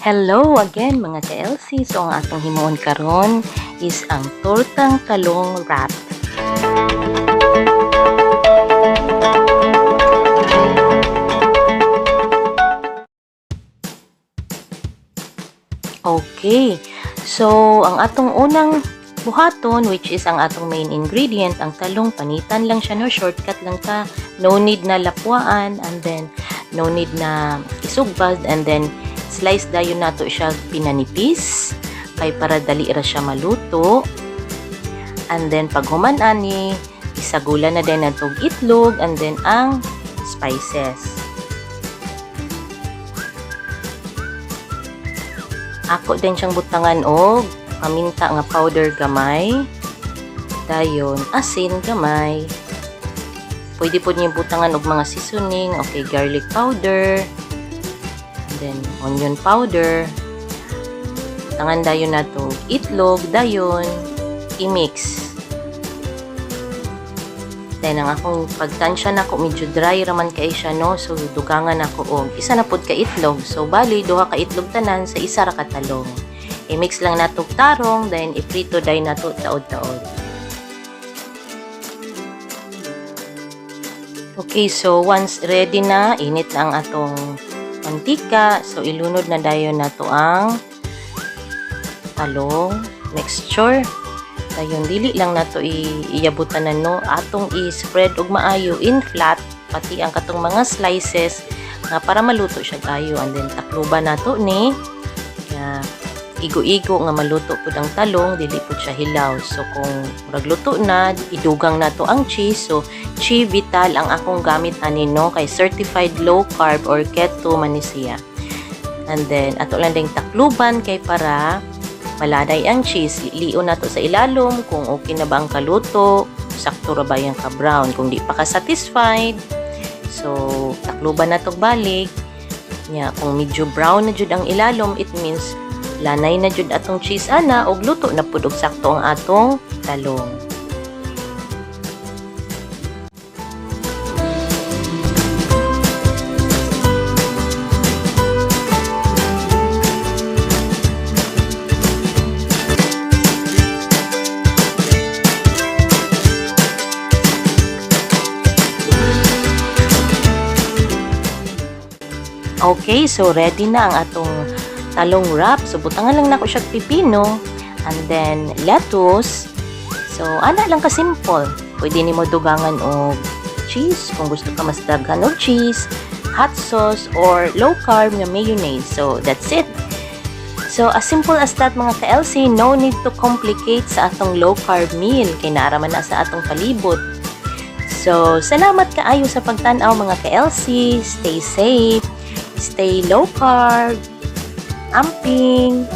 Hello again mga ka-LC. So ang atong himuon karon is ang tortang talong wrap. Okay. So ang atong unang buhaton, which is ang atong main ingredient, ang talong, panitan lang siya, no? Shortcut lang ta. No need na lapwaan, and then no need na isugbad, and then slice dayon nato siya pinanipis kay para dali ra siya maluto. And then pag human-an ni isagulan na din natong itlog, and then ang spices. Ako din siyang butangan og paminta nga powder gamay, dayon asin gamay. Pwede po niyo butangan og mga seasoning, okay, garlic powder, and then onion powder. Butangan dayon nato itlog, dayon i-mix. Then ang akong pagtansya nako medyo dry raman kay siya, no, so dugangan ako og isa na pud ka itlog. So bali duha ka itlog tanan sa isa ra ka talong. I-mix lang nato tarong, then iprito day nato taod-taod. Okay, so once ready na, init na ang atong mantika. So ilunod na dayon nato ang talong mixture. Dayon dili lang nato iyabutan na, no, atong i-spread og maayo in flat pati ang katong mga slices nga para maluto siya kayo, and then takluban nato ni igo-igo nga maluto pud ang talong, dili pud siya hilaw. So kung ragluto na, idugang nato ang cheese. So Chi Vital ang akong gamit ani, no, kay certified low carb or keto man ni siya. And then ato lang ding takluban kay para maladay ang cheese. Lion nato sa ilalom kung okay na ba ang kaluto, sakto ra ba yung ka-brown. Kung di pa ka satisfied, so takluban nato balik. Nya kung medyo brown na jud ang ilalom, it means lanay na jud atong cheese ana og luto na pud og sakto ang atong talong. Okay, so ready na ang atong talong wrap. So butangan lang nako siya pipino, and then lettuce. So ana lang ka simple. Pwede nimo dugangan og cheese kung gusto ka mas daghan og cheese, hot sauce, or low carb nga mayonnaise. So that's it. So as simple as that mga ka-LC, no need to complicate sa atong low carb meal kay naara man na sa atong palibot. So salamat kaayo sa pagtan-aw mga ka-LC. Stay safe, stay low carb, amping.